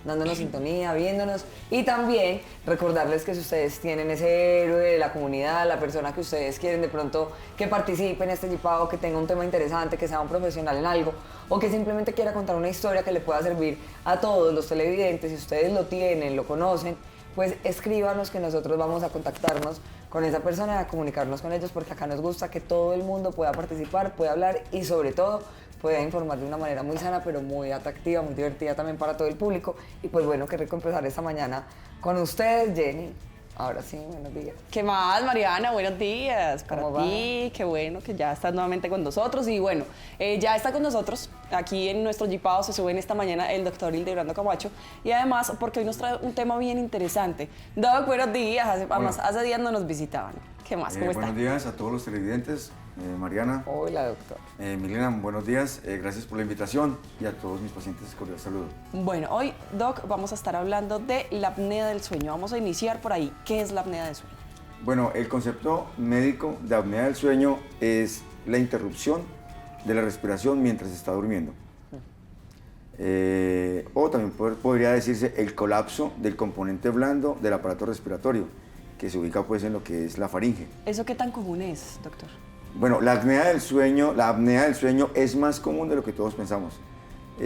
dándonos sintonía, viéndonos y también recordarles que si ustedes tienen ese héroe de la comunidad, la persona que ustedes quieren de pronto que participe en este Yipao, que tenga un tema interesante, que sea un profesional en algo o que simplemente quiera contar una historia que le pueda servir a todos los televidentes, si ustedes lo tienen, lo conocen, pues escríbanos que nosotros vamos a contactarnos con esa persona, a comunicarnos con ellos porque acá nos gusta que todo el mundo pueda participar, pueda hablar y sobre todo pueda informar de una manera muy sana, pero muy atractiva, muy divertida también para todo el público. Y pues bueno, qué rico empezar esta mañana con ustedes, Jenny. Ahora sí, buenos días. ¿Qué más, Mariana? Buenos días para ¿Cómo va? ti. Qué bueno que ya estás nuevamente con nosotros. Y bueno, ya está con nosotros. Aquí en nuestro Yipao se sube en esta mañana el doctor Hildebrando Camacho. Y además, porque hoy nos trae un tema bien interesante. Doc, buenos días. Además, hace días no nos visitaban. ¿Qué más? ¿Cómo está? Buenos días a todos los televidentes. Mariana, Hola, doctor. Milena, buenos días. Gracias por la invitación y a todos mis pacientes, cordial saludo. Bueno, hoy, Doc, vamos a estar hablando de la apnea del sueño. Vamos a iniciar por ahí. ¿Qué es la apnea del sueño? Bueno, el concepto médico de apnea del sueño es la interrupción de la respiración mientras se está durmiendo. O también podría decirse el colapso del componente blando del aparato respiratorio, que se ubica pues en lo que es la faringe. ¿Eso qué tan común es, doctor? Bueno, la apnea del sueño es más común de lo que todos pensamos.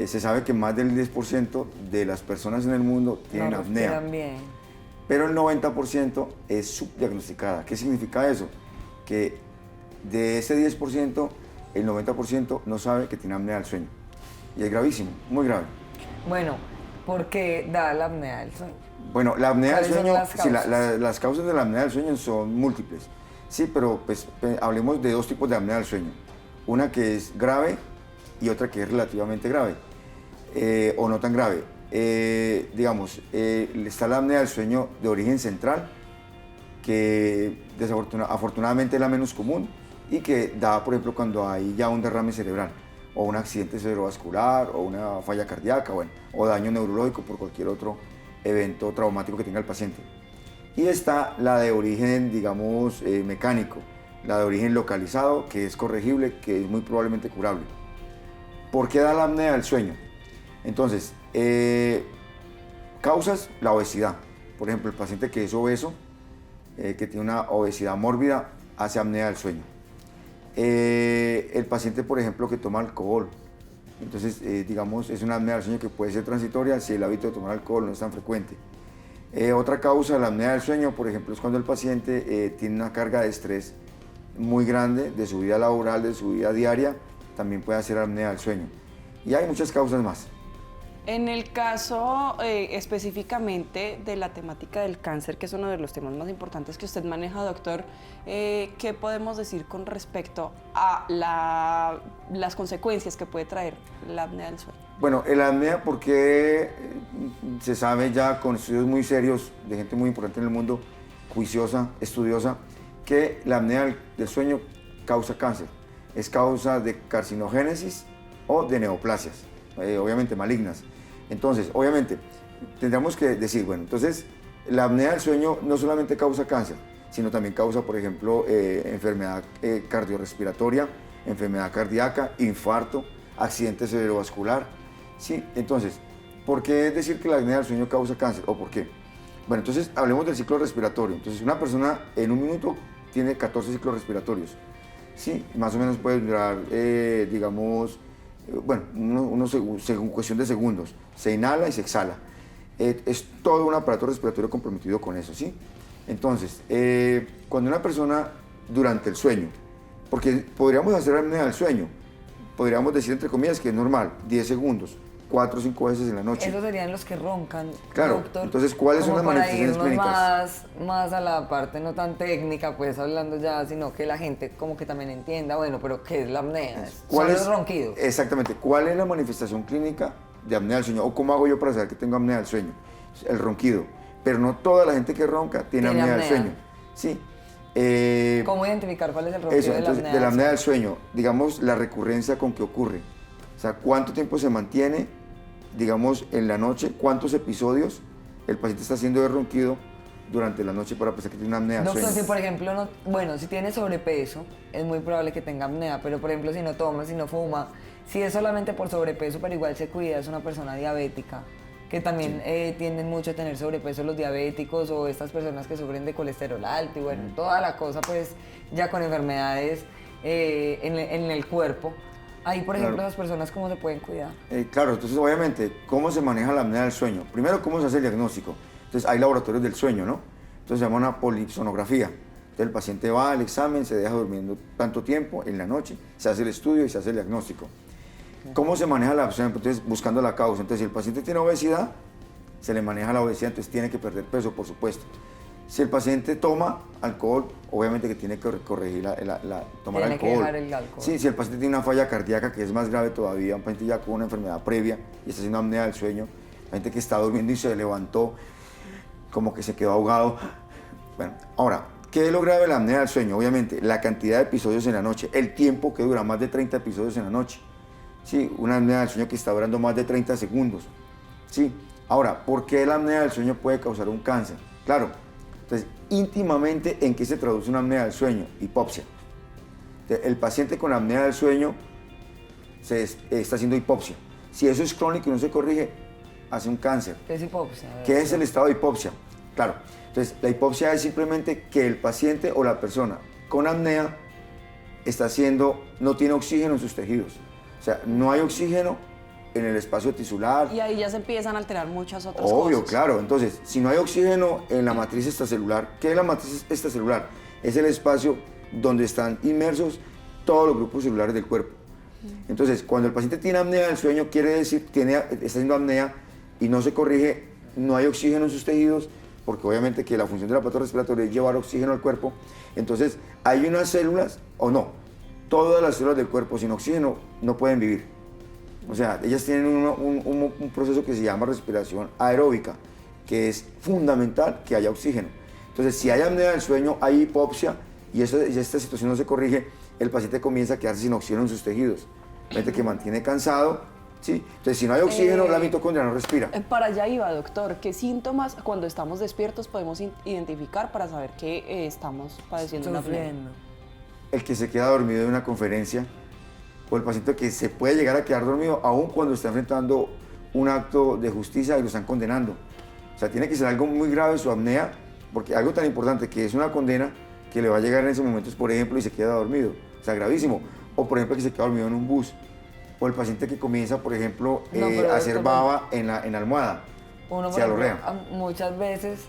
Se sabe que más del 10% de las personas en el mundo tienen No apnea, respiran bien. pero el 90% es subdiagnosticada. ¿Qué significa eso? Que de ese 10%, el 90% no sabe que tiene apnea del sueño. Y es gravísimo, muy grave. Bueno, ¿por qué da la apnea del sueño? Bueno, la apnea del ¿Cuáles son sueño, las causas? las causas de la apnea del sueño son múltiples. Sí, pero pues, hablemos de dos tipos de apnea del sueño. Una que es grave y otra que es relativamente grave, o no tan grave. Está la apnea del sueño de origen central, que afortunadamente es la menos común y que da, por ejemplo, cuando hay ya un derrame cerebral, o un accidente cerebrovascular, o una falla cardíaca, bueno, o daño neurológico por cualquier otro evento traumático que tenga el paciente. Y está la de origen, digamos, mecánico, la de origen localizado, que es corregible, que es muy probablemente curable. ¿Por qué da la apnea del sueño? Entonces, causas, la obesidad. Por ejemplo, el paciente que es obeso, que tiene una obesidad mórbida, hace apnea del sueño. El paciente, por ejemplo, que toma alcohol, entonces, digamos, es una apnea del sueño que puede ser transitoria si el hábito de tomar alcohol no es tan frecuente. Otra causa de la apnea del sueño, por ejemplo, es cuando el paciente tiene una carga de estrés muy grande de su vida laboral, de su vida diaria, también puede hacer apnea del sueño. Y hay muchas causas más. En el caso específicamente de la temática del cáncer, que es uno de los temas más importantes que usted maneja, doctor, ¿qué podemos decir con respecto a las consecuencias que puede traer la apnea del sueño? Bueno, el apnea, porque se sabe ya con estudios muy serios de gente muy importante en el mundo, juiciosa, estudiosa, que la apnea del sueño causa cáncer. Es causa de carcinogénesis o de neoplasias, obviamente malignas. Entonces, obviamente, tendríamos que decir, bueno, entonces, la apnea del sueño no solamente causa cáncer, sino también causa, por ejemplo, enfermedad cardiorrespiratoria, enfermedad cardíaca, infarto, accidente cerebrovascular. Sí, entonces, ¿por qué decir que la apnea del sueño causa cáncer? ¿O por qué? Bueno, entonces hablemos del ciclo respiratorio. Entonces, una persona en un minuto tiene 14 ciclos respiratorios. Sí, más o menos puede durar, digamos, según cuestión de segundos. Se inhala y se exhala. Es todo un aparato respiratorio comprometido con eso, ¿sí? Entonces, cuando una persona durante el sueño, porque podríamos hacer apnea del sueño, podríamos decir entre comillas que es normal, 10 segundos, 4 o 5 veces en la noche. Esos serían los que roncan, Claro, doctor. entonces, ¿cuáles son las Como para manifestaciones irnos clínicas? más a la parte no tan técnica, pues hablando ya, sino que la gente como que también entienda, bueno, pero ¿qué es la apnea? ¿Cuál Son es, los ronquidos. Exactamente, ¿cuál es la manifestación clínica de apnea del sueño? ¿O cómo hago yo para saber que tengo apnea del sueño? El ronquido. Pero no toda la gente que ronca tiene apnea del sueño. Sí. ¿Cómo identificar cuál es el ronquido Eso, de la entonces, apnea? de la apnea del sueño, digamos, la recurrencia con que ocurre. O sea, cuánto tiempo se mantiene, digamos, en la noche, cuántos episodios el paciente está haciendo de ronquido durante la noche para pensar que tiene una apnea del Doctor, sueño. si por ejemplo, bueno, si tiene sobrepeso, es muy probable que tenga apnea, pero por ejemplo, si no toma, si no fuma, si es solamente por sobrepeso, pero igual se cuida, es una persona diabética, que también tienden mucho a tener sobrepeso los diabéticos o estas personas que sufren de colesterol alto y bueno, toda la cosa pues ya con enfermedades en el cuerpo. Ahí, por ejemplo, Claro. las personas, ¿cómo se pueden cuidar? Claro, entonces obviamente, ¿cómo se maneja la apnea del sueño? Primero, ¿cómo se hace el diagnóstico? Entonces hay laboratorios del sueño, ¿no? Entonces se llama una polipsonografía. Entonces el paciente va al examen, se deja durmiendo tanto tiempo en la noche, se hace el estudio y se hace el diagnóstico. ¿Cómo se maneja la apnea? Entonces buscando la causa. Entonces si el paciente tiene obesidad, se le maneja la obesidad, entonces tiene que perder peso, por supuesto. Si el paciente toma alcohol, obviamente que tiene que corregir tomar Tiene que alcohol. dejar el alcohol. Sí, si el paciente tiene una falla cardíaca, que es más grave todavía, un paciente ya con una enfermedad previa y está haciendo apnea del sueño, gente que está durmiendo y se levantó, como que se quedó ahogado. Bueno, ahora, ¿qué es lo grave de la apnea del sueño? Obviamente, la cantidad de episodios en la noche, el tiempo que dura, más de 30 episodios en la noche. Sí, una apnea del sueño que está durando más de 30 segundos. Sí, ahora, ¿por qué la apnea del sueño puede causar un cáncer? Claro, entonces, íntimamente, ¿en qué se traduce una apnea del sueño? Hipopsia. Entonces, el paciente con apnea del sueño está haciendo hipopsia. Si eso es crónico y no se corrige, hace un cáncer. ¿Qué es hipopsia? ¿Qué es el estado de hipopsia? Claro, entonces la hipopsia es simplemente que el paciente o la persona con apnea no tiene oxígeno en sus tejidos. O sea, no hay oxígeno en el espacio tisular. Y ahí ya se empiezan a alterar muchas otras Obvio, cosas. claro. Entonces, si no hay oxígeno en la matriz extracelular, ¿qué es la matriz extracelular? Es el espacio donde están inmersos todos los grupos celulares del cuerpo. Entonces, cuando el paciente tiene apnea del sueño, quiere decir está haciendo apnea y no se corrige, no hay oxígeno en sus tejidos, porque obviamente que la función del aparato respiratorio es llevar oxígeno al cuerpo. Entonces, hay unas células, o no, todas las células del cuerpo sin oxígeno no pueden vivir. O sea, ellas tienen un proceso que se llama respiración aeróbica, que es fundamental que haya oxígeno. Entonces, si hay apnea del sueño, hay hipopsia y esta situación no se corrige, el paciente comienza a quedarse sin oxígeno en sus tejidos. Gente que mantiene cansado, ¿sí? Entonces, si no hay oxígeno, la mitocondria no respira. Para allá iba, doctor. ¿Qué síntomas cuando estamos despiertos podemos identificar para saber que estamos padeciendo una apnea? Sufriendo. El que se queda dormido en una conferencia o el paciente que se puede llegar a quedar dormido aún cuando está enfrentando un acto de justicia y lo están condenando. O sea, tiene que ser algo muy grave su apnea, porque algo tan importante que es una condena que le va a llegar en esos momentos, por ejemplo, y se queda dormido. O sea, gravísimo. O, por ejemplo, que se queda dormido en un bus. O el paciente que comienza, por ejemplo, a hacer baba en la almohada. Uno, por Se ejemplo, alorrea. muchas veces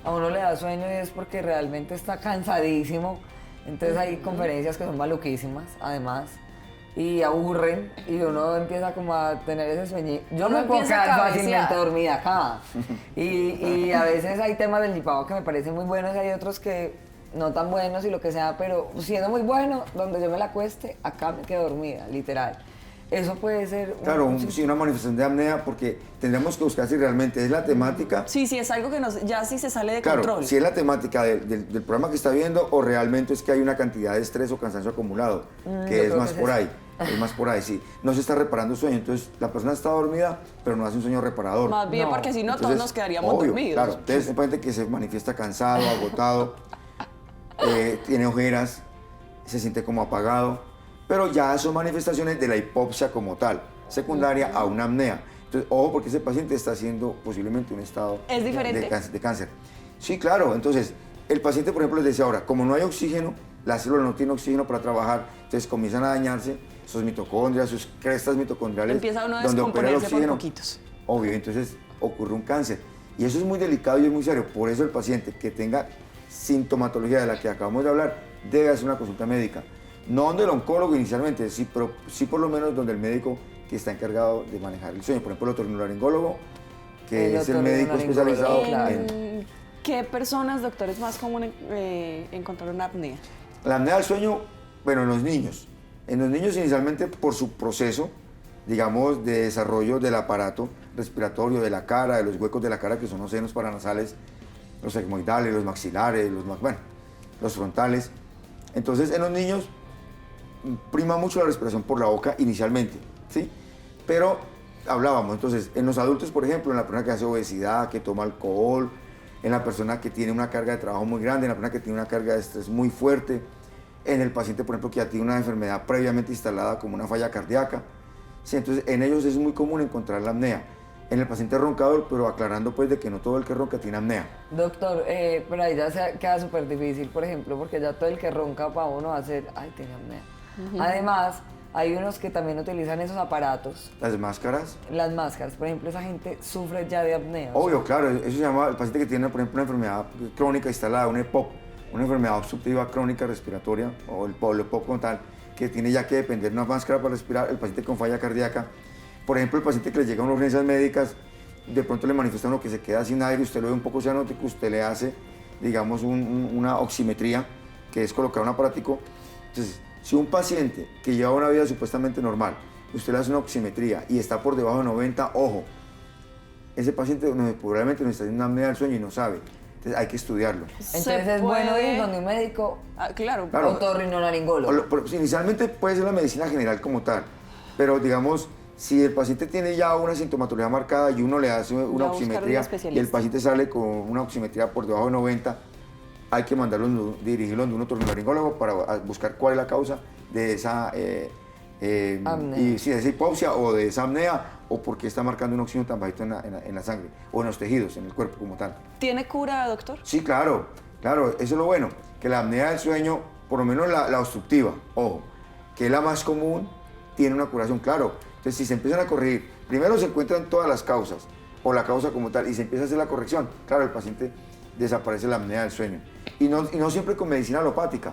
a uno le da sueño y es porque realmente está cansadísimo. Entonces hay conferencias que son maluquísimas, además, y aburren, y uno empieza como a tener ese sueño. Yo Uno me puedo empieza a quedar cabecear. fácilmente dormida acá. Y a veces hay temas del lipado que me parecen muy buenos, hay otros que no tan buenos y lo que sea, pero siendo muy bueno, donde yo me la acueste, acá me quedo dormida, literal. Eso puede ser Claro, sí, una manifestación de apnea, porque tendremos que buscar si realmente es la temática. Sí, sí, es algo que ya sí se sale de Claro, control. si es la temática del programa que está viendo o realmente es que hay una cantidad de estrés o cansancio acumulado, yo que es creo más que es por eso. ahí, es más por ahí, sí. No se está reparando sueño, entonces la persona está dormida, pero no hace un sueño reparador. Más bien No. porque si no, todos Entonces, nos quedaríamos obvio, dormidos. Claro, entonces hay gente que se manifiesta cansado, agotado, tiene ojeras, se siente como apagado, pero ya son manifestaciones de la hipopsia como tal, secundaria a una apnea. Entonces, ojo, porque ese paciente está haciendo posiblemente un estado ¿Es diferente? de cáncer. Sí, claro, entonces el paciente, por ejemplo, les decía ahora, como no hay oxígeno, la célula no tiene oxígeno para trabajar, entonces comienzan a dañarse sus mitocondrias, sus crestas mitocondriales, Empieza uno a donde opera el descomponerse por oxígeno. poquitos. Obvio, entonces ocurre un cáncer. Y eso es muy delicado y es muy serio. Por eso el paciente que tenga sintomatología de la que acabamos de hablar debe hacer una consulta médica. No donde el oncólogo inicialmente, sí, pero sí por lo menos donde el médico que está encargado de manejar el sueño. Por ejemplo, el otorrinolaringólogo, que El es el médico otorrinolaringólogo, especializado claro. en ¿Qué personas, doctor, es más común encontrar una apnea? la apnea del sueño. Bueno, en los niños. En los niños inicialmente por su proceso, digamos, de desarrollo del aparato respiratorio, de la cara, de los huecos de la cara, que son los senos paranasales, los sigmoidales, los maxilares, los frontales. Entonces, en los niños prima mucho la respiración por la boca inicialmente, ¿sí? Pero hablábamos, entonces, en los adultos, por ejemplo, en la persona que hace obesidad, que toma alcohol, en la persona que tiene una carga de trabajo muy grande, en la persona que tiene una carga de estrés muy fuerte, en el paciente, por ejemplo, que ya tiene una enfermedad previamente instalada como una falla cardíaca. Sí, entonces, en ellos es muy común encontrar la apnea. en el paciente roncador, pero aclarando pues de que no todo el que ronca tiene apnea. Doctor, pero ahí ya queda súper difícil, por ejemplo, porque ya todo el que ronca para uno va a ser, ay, tiene apnea. Además, hay unos que también utilizan esos aparatos, Las máscaras, las máscaras, por ejemplo, esa gente sufre ya de apnea. obvio, claro, eso se llama el paciente que tiene, por ejemplo, una enfermedad crónica instalada, una EPOC, una enfermedad obstructiva crónica respiratoria, o el EPOC como tal, que tiene ya que depender de una máscara para respirar, el paciente con falla cardíaca. Por ejemplo, el paciente que le llega a unas urgencias médicas, de pronto le manifiesta uno que se queda sin aire, usted lo ve un poco cianótico, usted le hace, digamos, una oximetría, que es colocar un aparatico. Entonces, si un paciente que lleva una vida supuestamente normal, usted le hace una oximetría y está por debajo de 90, ojo, ese paciente probablemente nos está haciendo una apnea del sueño y no sabe. Entonces hay que estudiarlo. Entonces es bueno ir donde un médico Claro. Claro. otorrinolaringólogo. Inicialmente puede ser la medicina general como tal, pero digamos, si el paciente tiene ya una sintomatología marcada y uno le hace una buscar un oximetría y el especialista. paciente sale con una oximetría por debajo de 90, hay que mandarlo, dirigirlo a un otorrinolaringólogo para buscar cuál es la causa de esa, Apnea. de esa hipoxia o de esa apnea o por qué está marcando un oxígeno tan bajito en la sangre o en los tejidos, en el cuerpo como tal. ¿Tiene cura, doctor? Sí, claro, eso es lo bueno, que la apnea del sueño, por lo menos la obstructiva, ojo, que es la más común, tiene una curación, claro. Entonces, si se empiezan a corregir, primero se encuentran todas las causas, o la causa como tal, y se empieza a hacer la corrección, claro, el paciente desaparece la apnea del sueño. Y no siempre con medicina alopática,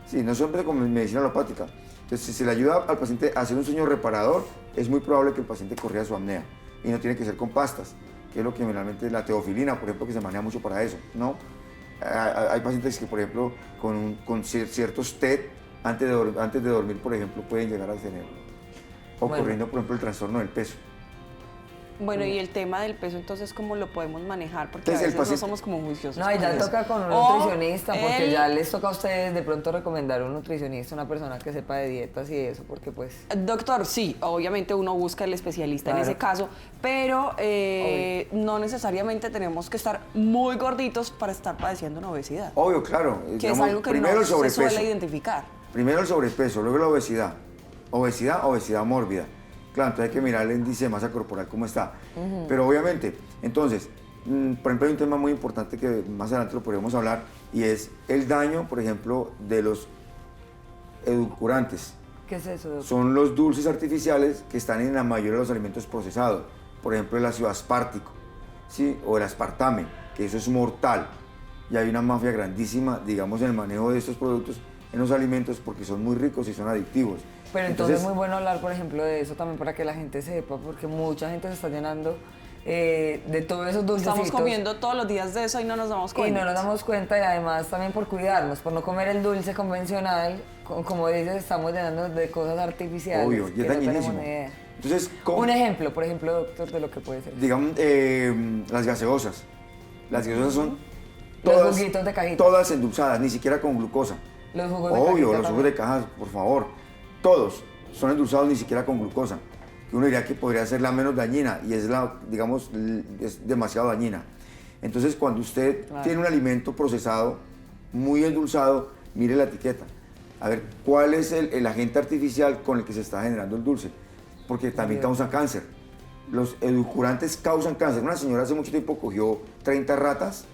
sí, no siempre con medicina alopática. Entonces, si se le ayuda al paciente a hacer un sueño reparador, es muy probable que el paciente corrija su apnea, y no tiene que ser con pastas, que es lo que generalmente la teofilina, por ejemplo, que se maneja mucho para eso, ¿no? Hay pacientes que, por ejemplo, con ciertos TED, antes de dormir, por ejemplo, pueden llegar a tener, o corriendo, por ejemplo, el trastorno del peso. Bueno, y el tema del peso, entonces, ¿cómo lo podemos manejar? Porque Entonces, a el veces no paciente- somos como juiciosos. No, y ya con eso. toca con un O nutricionista, porque el- ya les toca a ustedes de pronto recomendar un nutricionista, una persona que sepa de dietas y eso, porque pues... Doctor, sí, obviamente uno busca el especialista en Claro. ese caso, pero no necesariamente tenemos que estar muy gorditos para estar padeciendo una obesidad, Obvio, claro. que digamos, es algo que primero no el se sobrepeso. suele identificar. Primero el sobrepeso, luego la obesidad. Obesidad mórbida. Claro, entonces hay que mirar el índice de masa corporal cómo está. Pero obviamente, entonces, por ejemplo, hay un tema muy importante que más adelante lo podríamos hablar y es el daño, por ejemplo, de los edulcorantes. ¿Qué es eso, doctor? Son los dulces artificiales que están en la mayoría de los alimentos procesados. Por ejemplo, el ácido aspartico, ¿sí? O el aspartame, que eso es mortal. Y hay una mafia grandísima, digamos, en el manejo de estos productos en los alimentos porque son muy ricos y son adictivos. Pero entonces es muy bueno hablar, por ejemplo, de eso también para que la gente sepa, porque mucha gente se está llenando de todos esos dulcecitos. Estamos comiendo todos los días de eso y no nos damos Y cuenta. no nos damos cuenta y además también por cuidarnos, por no comer el dulce convencional, como dices, estamos llenando de cosas artificiales. Obvio, y que es no tenemos dañinísimo. ni idea. Entonces, Un ejemplo, por ejemplo, doctor, de lo que puede ser. digamos, las gaseosas. Las gaseosas son Los todas, juguitos de cajita. todas endulzadas, ni siquiera con glucosa. Los jugos de Obvio, cajita los jugos también. de cajas, por favor. Todos son endulzados ni siquiera con glucosa. Que uno diría que podría ser la menos dañina y es la, digamos, es demasiado dañina. Entonces, cuando usted Claro. tiene un alimento procesado, muy endulzado, mire la etiqueta. A ver, ¿cuál es el agente artificial con el que se está generando el dulce? Porque también Bien. causa cáncer. Los edulcorantes causan cáncer. Una señora hace mucho tiempo cogió 30 ratas,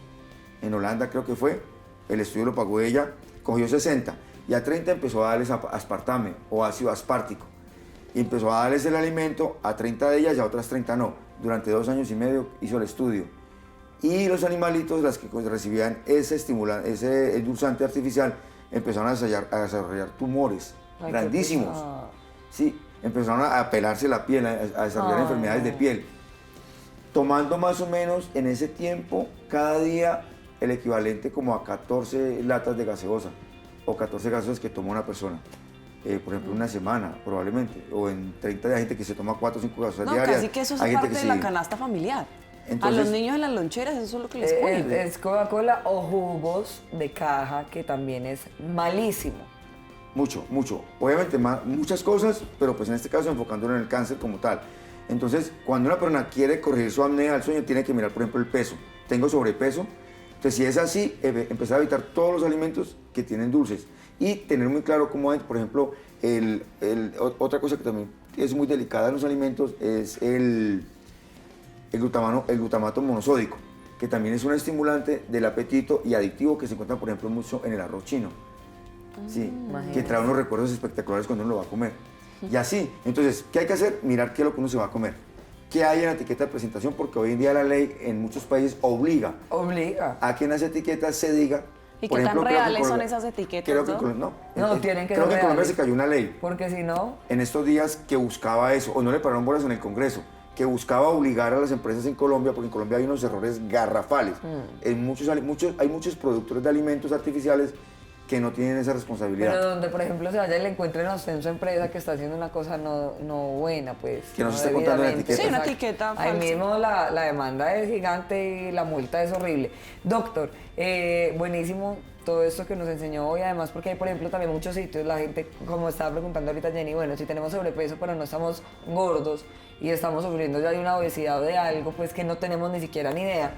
en Holanda creo que fue, el estudio lo pagó ella, cogió 60 y a 30 empezó a darles aspartame o ácido aspartico. Y empezó a darles el alimento a 30 de ellas y a otras 30 no. Durante 2 años y medio hizo el estudio. Y los animalitos, las que recibían ese ese endulzante artificial, empezaron a desarrollar tumores Ay, qué grandísimos. pesado. Sí, empezaron a pelarse la piel, a desarrollar Ay, enfermedades de no. piel. Tomando más o menos en ese tiempo, cada día, el equivalente como a 14 latas de gaseosa o 14 gaseosas que toma una persona. Por ejemplo, una semana, probablemente. O en 30 días hay gente que se toma 4 o 5 gaseosas No, diarias. casi que eso es Hay gente parte que de la sí. canasta familiar. Entonces- a los niños en las loncheras, eso es lo que les ponen. Es Coca-Cola o jugos de caja, que también es malísimo. Mucho. Obviamente muchas cosas, pero pues en este caso enfocándolo en el cáncer como tal. Entonces, cuando una persona quiere corregir su apnea del sueño, tiene que mirar, por ejemplo, el peso. Tengo sobrepeso. Entonces, si es así, empezar a evitar todos los alimentos que tienen dulces. Y tener muy claro cómo hay, por ejemplo, otra cosa que también es muy delicada en los alimentos es el glutamato monosódico, que también es un estimulante del apetito y adictivo que se encuentra, por ejemplo, mucho en el arroz chino. Sí, que trae unos recuerdos espectaculares cuando uno lo va a comer. Y así, entonces, ¿qué hay que hacer? Mirar qué es lo que uno se va a comer. ¿Qué hay en la etiqueta de presentación? Porque hoy en día la ley en muchos países obliga a que en las etiquetas se diga... ¿Y por qué tan ejemplo, creo que reales son Colombia- esas etiquetas? Creo que, ¿no? No, tienen que creo ser que en Colombia reales. se cayó una ley Porque si no, en estos días que buscaba eso, o no le pararon bolas en el Congreso, que buscaba obligar a las empresas en Colombia, porque en Colombia hay unos errores garrafales. En hay muchos productores de alimentos artificiales que no tienen esa responsabilidad. pero donde, por ejemplo, se vaya y le encuentren a usted en su empresa que está haciendo una cosa no buena, pues. Que no se está contando en la debidamente. etiqueta. Sí, una Exacto. etiqueta Ahí falsa. mismo la demanda es gigante y la multa es horrible. Doctor, buenísimo todo esto que nos enseñó hoy, además porque hay, por ejemplo, también muchos sitios, la gente, como estaba preguntando ahorita Jenny, bueno, si tenemos sobrepeso pero no estamos gordos y estamos sufriendo ya de una obesidad o de algo, pues que no tenemos ni siquiera ni idea.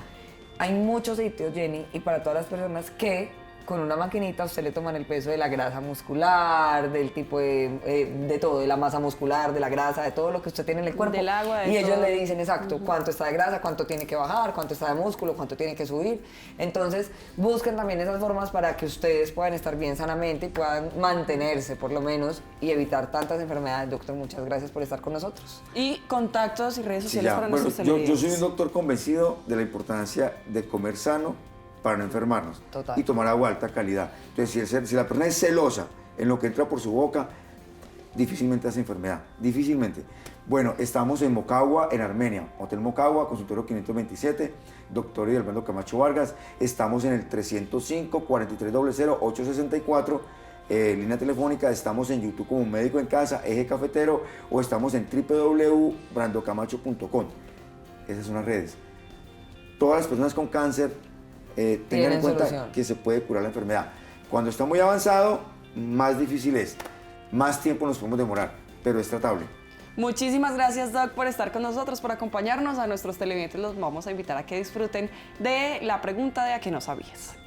Hay muchos sitios, Jenny, y para todas las personas que con una maquinita usted le toman el peso de la grasa muscular, del tipo de todo, de la masa muscular, de la grasa, de todo lo que usted tiene en el cuerpo. Del agua, de y ellos todo. le dicen exacto cuánto está de grasa, cuánto tiene que bajar, cuánto está de músculo, cuánto tiene que subir. Entonces, busquen también esas formas para que ustedes puedan estar bien sanamente y puedan mantenerse por lo menos y evitar tantas enfermedades. Doctor, muchas gracias por estar con nosotros. Y contactos y redes Sí, sociales ya. para Bueno, nuestros yo soy un televidentes. doctor convencido de la importancia de comer sano para no enfermarnos. Total. Y tomar agua de alta calidad. Entonces, si la persona es celosa en lo que entra por su boca, difícilmente hace enfermedad, difícilmente. Bueno, estamos en Mocagua, en Armenia, Hotel Mocagua, consultorio 527, doctor Hidalgo Camacho Vargas. Estamos en el 305-4300-864, línea telefónica. Estamos en YouTube como Médico en Casa, Eje Cafetero, o estamos en www.brandocamacho.com. Esas son las redes. Todas las personas con cáncer tengan Tienen en cuenta solución. que se puede curar la enfermedad. Cuando está muy avanzado, más difícil es, más tiempo nos podemos demorar, pero es tratable. Muchísimas gracias, Doc, por estar con nosotros, por acompañarnos. A nuestros televidentes los vamos a invitar a que disfruten de la pregunta de ¿a qué no sabías?